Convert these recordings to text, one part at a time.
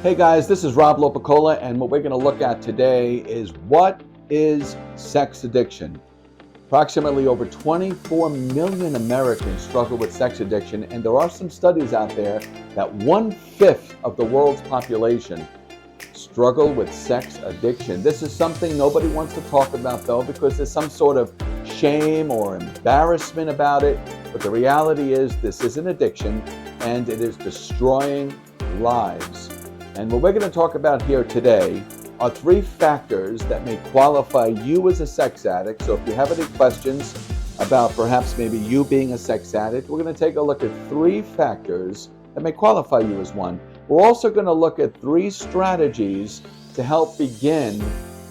Hey guys, this is Rob Lopicola, and what we're going to look at today is what is sex addiction? Approximately over 24 million Americans struggle with sex addiction, and there are some studies out there that 1/5 of the world's population struggle with sex addiction. This is something nobody wants to talk about, though, because there's some sort of shame or embarrassment about it. But the reality is, this is an addiction, and it is destroying lives. And what we're going to talk about here today are 3 factors that may qualify you as a sex addict. So if you have any questions about perhaps maybe you being a sex addict, we're going to take a look at 3 factors that may qualify you as one. We're also going to look at 3 strategies to help begin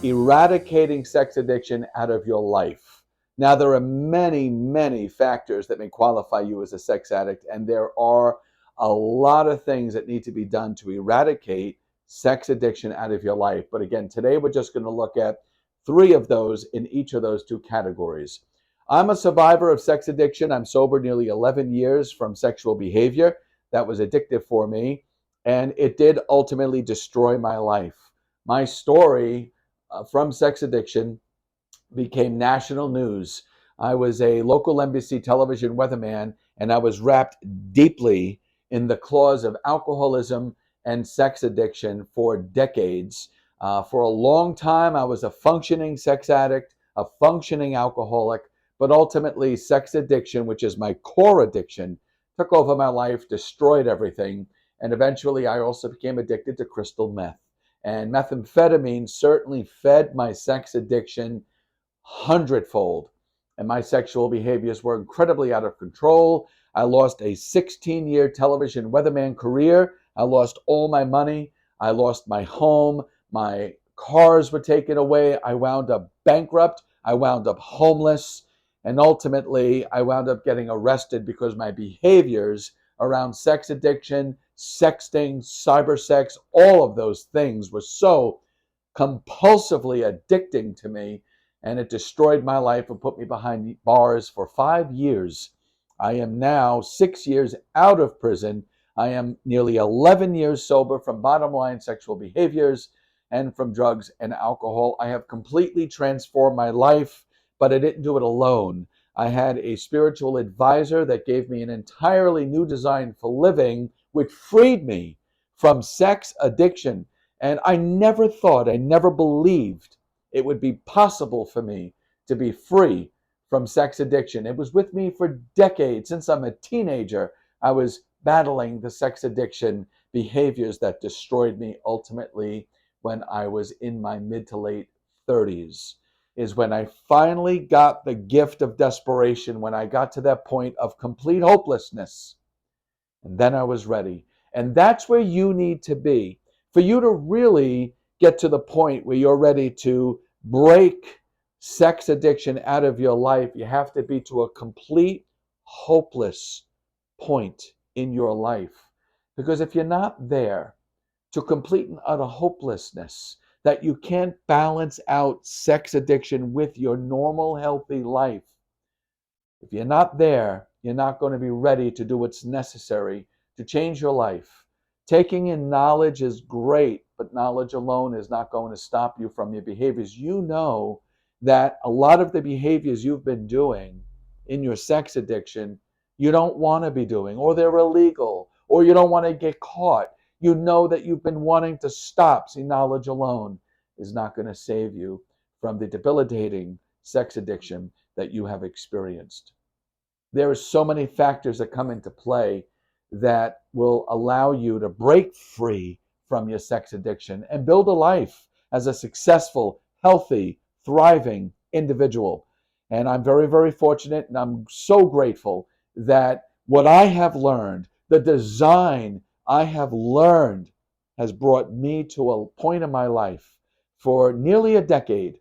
eradicating sex addiction out of your life. Now, there are many, many factors that may qualify you as a sex addict, and there are a lot of things that need to be done to eradicate sex addiction out of your life. But again, today we're just going to look at 3 of those in each of those 2 categories. I'm a survivor of sex addiction. I'm sober nearly 11 years from sexual behavior that was addictive for me, and it did ultimately destroy my life. My story from sex addiction became national news. I was a local NBC television weatherman, and I was wrapped deeply in the claws of alcoholism and sex addiction for decades. For a long time, I was a functioning sex addict, a functioning alcoholic, but ultimately sex addiction, which is my core addiction, took over my life, destroyed everything, and eventually I also became addicted to crystal meth. And methamphetamine certainly fed my sex addiction hundredfold, and my sexual behaviors were incredibly out of control. I lost a 16-year television weatherman career. I lost all my money. I lost my home. My cars were taken away. I wound up bankrupt. I wound up homeless. And ultimately, I wound up getting arrested because my behaviors around sex addiction, sexting, cybersex, all of those things were so compulsively addicting to me, and it destroyed my life and put me behind bars for 5 years. I am now 6 years out of prison. I am nearly 11 years sober from bottom line sexual behaviors and from drugs and alcohol. I have completely transformed my life, but I didn't do it alone. I had a spiritual advisor that gave me an entirely new design for living, which freed me from sex addiction. And I never thought, I never believed it would be possible for me to be free from sex addiction. It was with me for decades. Since I'm a teenager, I was battling the sex addiction behaviors that destroyed me ultimately when I was in my mid to late 30s. Is when I finally got the gift of desperation, when I got to that point of complete hopelessness. And then I was ready. And that's where you need to be. For you to really get to the point where you're ready to break sex addiction out of your life, you have to be to a complete hopeless point in your life. Because if you're not there to complete and utter hopelessness, that you can't balance out sex addiction with your normal healthy life, if you're not there, you're not going to be ready to do what's necessary to change your life. Taking in knowledge is great, but knowledge alone is not going to stop you from your behaviors. You know that a lot of the behaviors you've been doing in your sex addiction, you don't want to be doing, or they're illegal, or you don't want to get caught. You know that you've been wanting to stop. See, knowledge alone is not going to save you from the debilitating sex addiction that you have experienced. There are so many factors that come into play that will allow you to break free from your sex addiction and build a life as a successful, healthy, thriving individual. And I'm very, very fortunate, and I'm so grateful that what I have learned, the design I have learned, has brought me to a point in my life for nearly a decade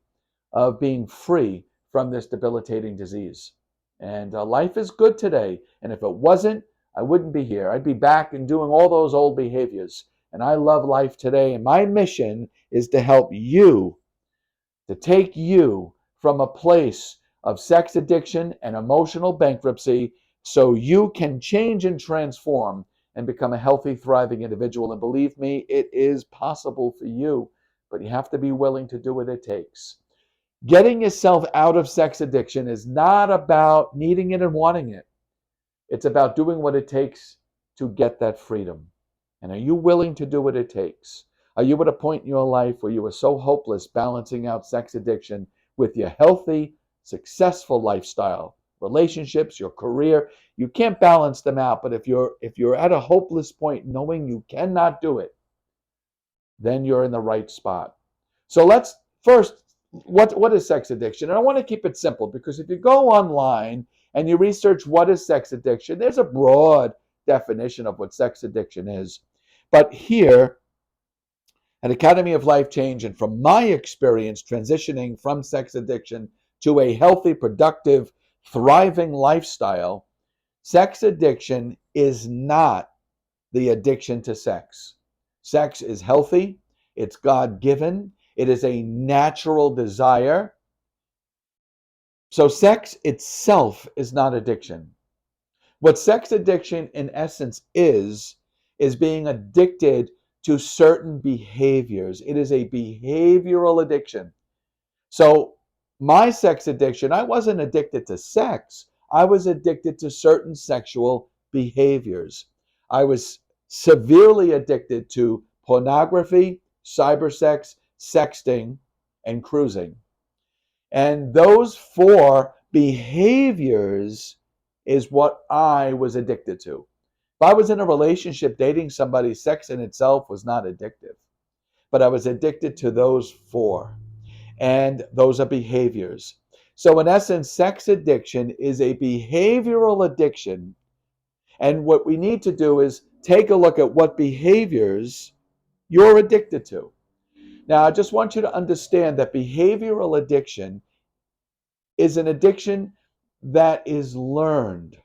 of being free from this debilitating disease. And life is good today. And if it wasn't, I wouldn't be here. I'd be back and doing all those old behaviors. And I love life today. And my mission is to help you, to take you from a place of sex addiction and emotional bankruptcy so you can change and transform and become a healthy, thriving individual. And believe me, it is possible for you, but you have to be willing to do what it takes. Getting yourself out of sex addiction is not about needing it and wanting it. It's about doing what it takes to get that freedom. And are you willing to do what it takes? Are you at a point in your life where you are so hopeless balancing out sex addiction with your healthy, successful lifestyle, relationships, your career? You can't balance them out, but if you're at a hopeless point knowing you cannot do it, then you're in the right spot. So let's first, what is sex addiction? And I want to keep it simple, because if you go online and you research what is sex addiction, there's a broad definition of what sex addiction is. But here at Academy of Life Change, and from my experience transitioning from sex addiction to a healthy, productive, thriving lifestyle, sex addiction is not the addiction to sex. Sex is healthy, it's God-given, it is a natural desire. So sex itself is not addiction. What sex addiction in essence is being addicted to certain behaviors. It is a behavioral addiction. So my sex addiction, I wasn't addicted to sex. I was addicted to certain sexual behaviors. I was severely addicted to pornography, cybersex, sexting, and cruising. And those four behaviors is what I was addicted to. If I was in a relationship dating somebody, sex in itself was not addictive. But I was addicted to those four. And those are behaviors. So in essence, sex addiction is a behavioral addiction. And what we need to do is take a look at what behaviors you're addicted to. Now, I just want you to understand that behavioral addiction is an addiction that is learned.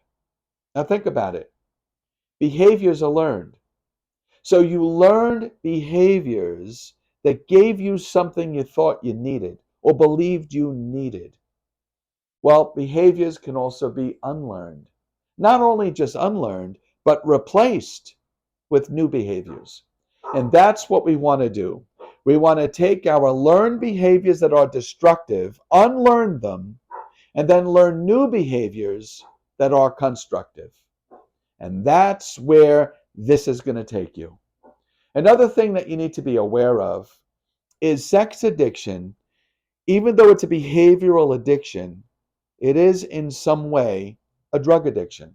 Now think about it. Behaviors are learned. So you learned behaviors that gave you something you thought you needed or believed you needed. Well, behaviors can also be unlearned. Not only just unlearned, but replaced with new behaviors. And that's what we want to do. We want to take our learned behaviors that are destructive, unlearn them, and then learn new behaviors that are constructive. And that's where this is going to take you. Another thing that you need to be aware of is sex addiction. Even though it's a behavioral addiction, it is in some way a drug addiction.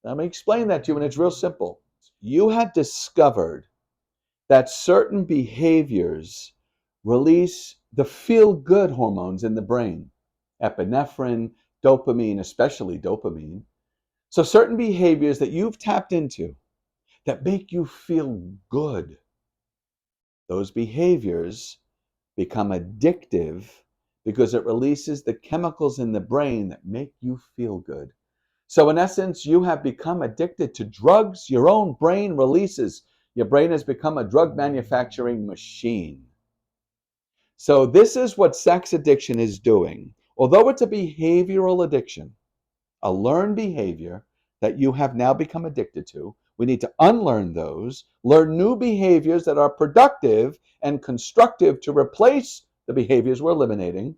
Let me explain that to you, and it's real simple. You have discovered that certain behaviors release the feel-good hormones in the brain, epinephrine, dopamine, especially dopamine. So certain behaviors that you've tapped into that make you feel good, those behaviors become addictive because it releases the chemicals in the brain that make you feel good. So in essence, you have become addicted to drugs your own brain releases. Your brain has become a drug manufacturing machine. So this is what sex addiction is doing. Although it's a behavioral addiction, a learned behavior that you have now become addicted to, we need to unlearn those, learn new behaviors that are productive and constructive to replace the behaviors we're eliminating.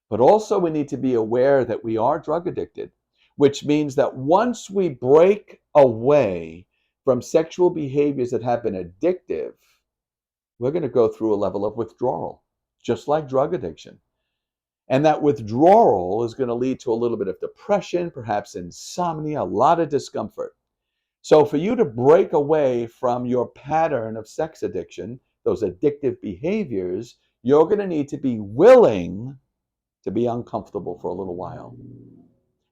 But also we need to be aware that we are drug addicted, which means that once we break away from sexual behaviors that have been addictive, we're going to go through a level of withdrawal, just like drug addiction. And that withdrawal is going to lead to a little bit of depression, perhaps insomnia, a lot of discomfort. So for you to break away from your pattern of sex addiction, those addictive behaviors, you're going to need to be willing to be uncomfortable for a little while.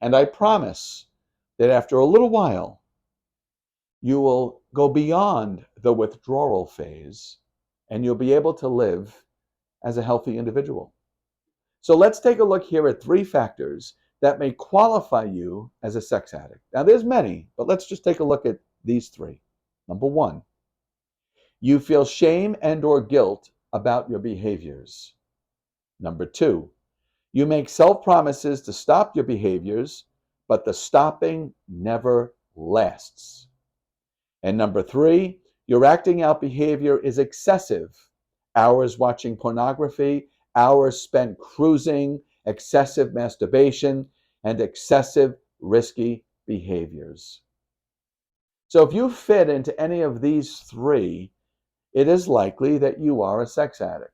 And I promise that after a little while, you will go beyond the withdrawal phase and you'll be able to live as a healthy individual. So let's take a look here at 3 factors that may qualify you as a sex addict. Now there's many, but let's just take a look at these 3. Number 1, you feel shame and or guilt about your behaviors. Number 2, you make self-promises to stop your behaviors, but the stopping never lasts. And number three, your acting out behavior is excessive. Hours watching pornography, hours spent cruising, excessive masturbation, and excessive risky behaviors. So if you fit into any of these three, it is likely that you are a sex addict.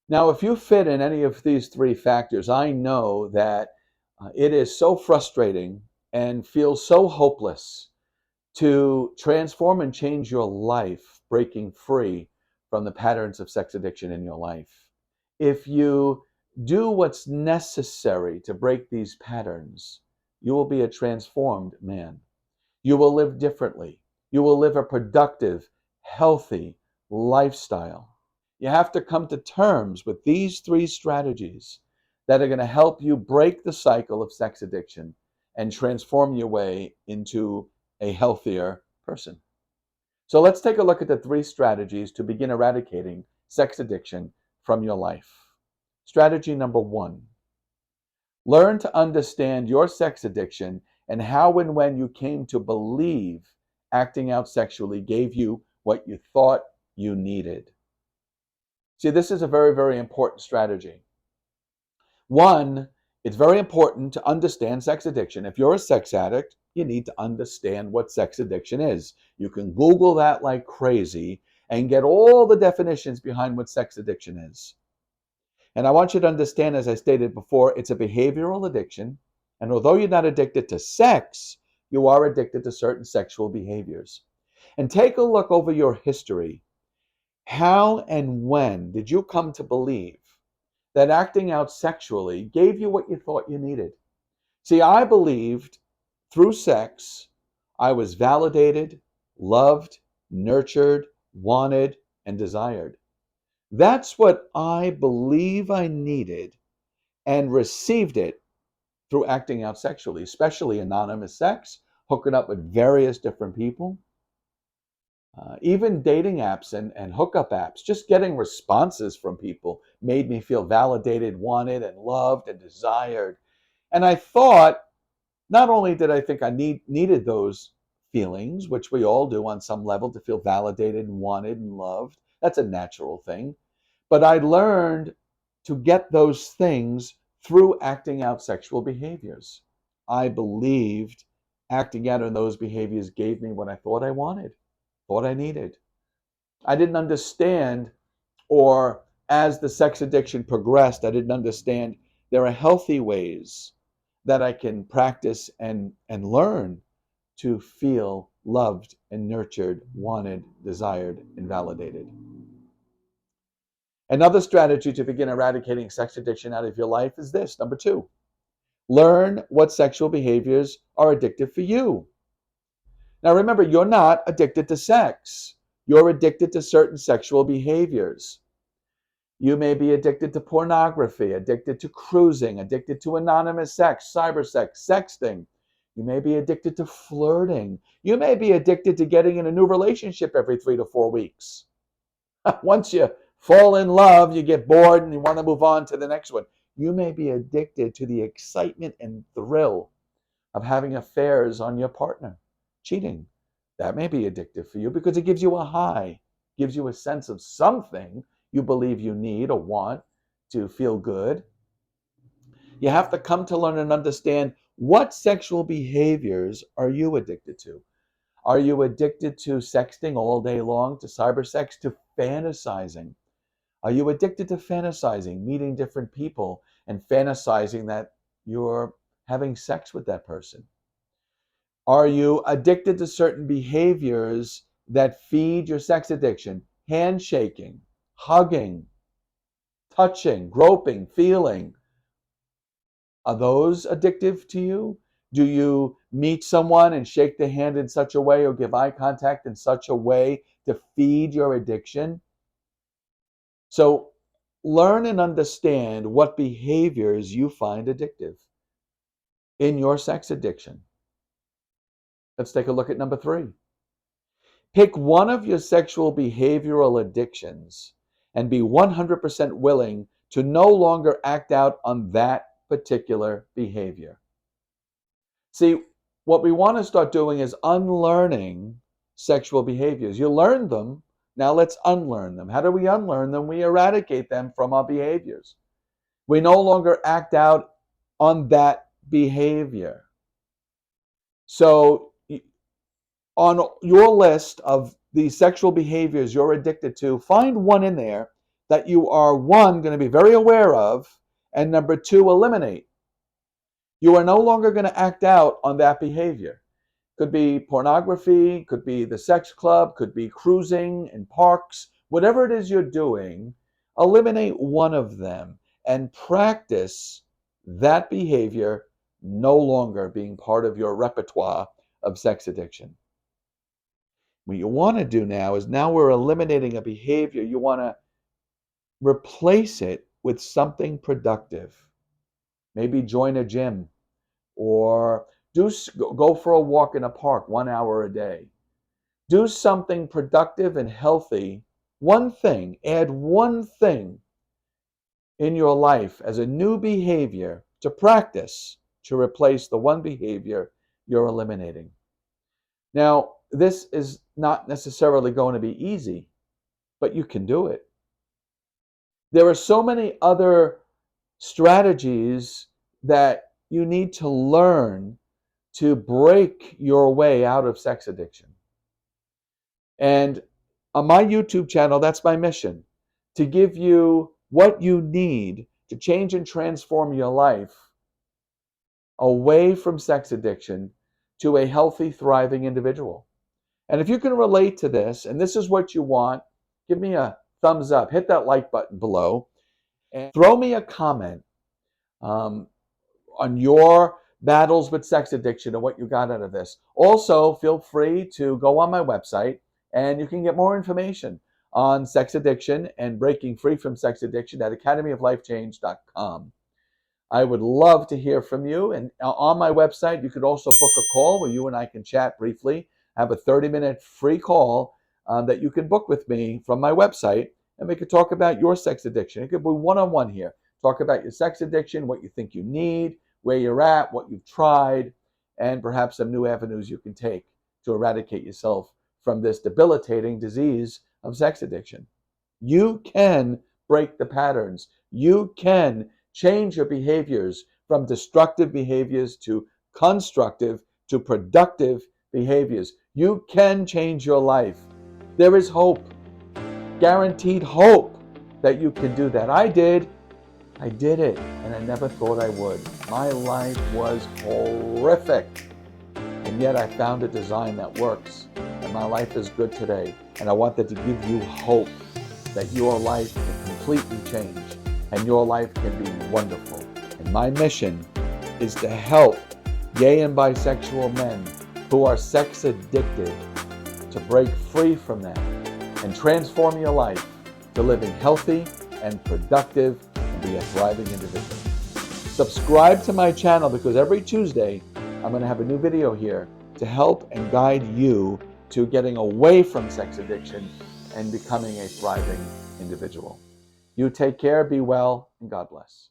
Now, if you fit in any of these three factors, I know that it is so frustrating and feels so hopeless to transform and change your life, breaking free from the patterns of sex addiction in your life. If you do what's necessary to break these patterns, you will be a transformed man. You will live differently. You will live a productive, healthy lifestyle. You have to come to terms with these three strategies that are going to help you break the cycle of sex addiction and transform your way into a healthier person. So let's take a look at the three strategies to begin eradicating sex addiction from your life. Strategy number one, learn to understand your sex addiction and how and when you came to believe acting out sexually gave you what you thought you needed. See, this is a very, very important strategy. One, it's very important to understand sex addiction. If you're a sex addict, you need to understand what sex addiction is. You can Google that like crazy and get all the definitions behind what sex addiction is. And I want you to understand, as I stated before, it's a behavioral addiction. And although you're not addicted to sex, you are addicted to certain sexual behaviors. And take a look over your history. How and when did you come to believe that acting out sexually gave you what you thought you needed? See, I believed through sex, I was validated, loved, nurtured, wanted, and desired. That's what I believe I needed and received it through acting out sexually, especially anonymous sex, hooking up with various different people. Even dating apps and hookup apps, just getting responses from people made me feel validated, wanted, and loved and desired. And I thought, not only did I think I needed those feelings, which we all do on some level, to feel validated and wanted and loved, that's a natural thing, but I learned to get those things through acting out sexual behaviors. I believed acting out on those behaviors gave me what I thought I wanted, thought I needed. I didn't understand, or as the sex addiction progressed, I didn't understand there are healthy ways that I can practice and learn to feel loved and nurtured, wanted, desired, and validated. Another strategy to begin eradicating sex addiction out of your life is this. Number two, learn what sexual behaviors are addictive for you. Now remember, you're not addicted to sex. You're addicted to certain sexual behaviors. You may be addicted to pornography, addicted to cruising, addicted to anonymous sex, cybersex, sexting. You may be addicted to flirting. You may be addicted to getting in a new relationship every 3 to 4 weeks. Once you fall in love, you get bored and you want to move on to the next one. You may be addicted to the excitement and thrill of having affairs on your partner, cheating. That may be addictive for you because it gives you a high, gives you a sense of something you believe you need or want to feel good. You have to come to learn and understand, what sexual behaviors are you addicted to? Are you addicted to sexting all day long, to cybersex, to fantasizing? Are you addicted to fantasizing, meeting different people and fantasizing that you're having sex with that person? Are you addicted to certain behaviors that feed your sex addiction? Handshaking, hugging, touching, groping, feeling. Are those addictive to you? Do you meet someone and shake the hand in such a way or give eye contact in such a way to feed your addiction? So learn and understand what behaviors you find addictive in your sex addiction. Let's take a look at number three. Pick one of your sexual behavioral addictions and be 100% willing to no longer act out on that particular behavior. See, what we want to start doing is unlearning sexual behaviors. You learned them, now let's unlearn them. How do we unlearn them? We eradicate them from our behaviors. We no longer act out on that behavior. So on your list of the sexual behaviors you're addicted to, find one in there that you are, one, going to be very aware of, and number two, eliminate. You are no longer going to act out on that behavior. Could be pornography, could be the sex club, could be cruising in parks, whatever it is you're doing, eliminate one of them and practice that behavior no longer being part of your repertoire of sex addiction. What you want to do now is, now we're eliminating a behavior, you want to replace it with something productive. Maybe join a gym, or go for a walk in a park 1 hour a day. Do something productive and healthy. One thing, add one thing in your life as a new behavior to practice to replace the one behavior you're eliminating. Now, this is not necessarily going to be easy, but you can do it. There are so many other strategies that you need to learn to break your way out of sex addiction. And on my YouTube channel, that's my mission, to give you what you need to change and transform your life away from sex addiction to a healthy, thriving individual. And if you can relate to this, and this is what you want, give me a thumbs up, hit that like button below, and throw me a comment on your battles with sex addiction and what you got out of this. Also, feel free to go on my website and you can get more information on sex addiction and breaking free from sex addiction at academyoflifechange.com. I would love to hear from you. And on my website, you could also book a call where you and I can chat briefly. I have a 30-minute free call that you can book with me from my website, and we could talk about your sex addiction. It could be one-on-one here. Talk about your sex addiction, what you think you need, where you're at, what you've tried, and perhaps some new avenues you can take to eradicate yourself from this debilitating disease of sex addiction. You can break the patterns. You can change your behaviors from destructive behaviors to constructive to productive behaviors. You can change your life. There is hope, guaranteed hope that you can do that. I did it, and I never thought I would. My life was horrific, and yet I found a design that works, and my life is good today. And I wanted to give you hope that your life can completely change, and your life can be wonderful. And my mission is to help gay and bisexual men who are sex addicted to break free from that and transform your life to living healthy and productive and be a thriving individual. Subscribe to my channel, because every Tuesday I'm going to have a new video here to help and guide you to getting away from sex addiction and becoming a thriving individual. You take care, be well, and God bless.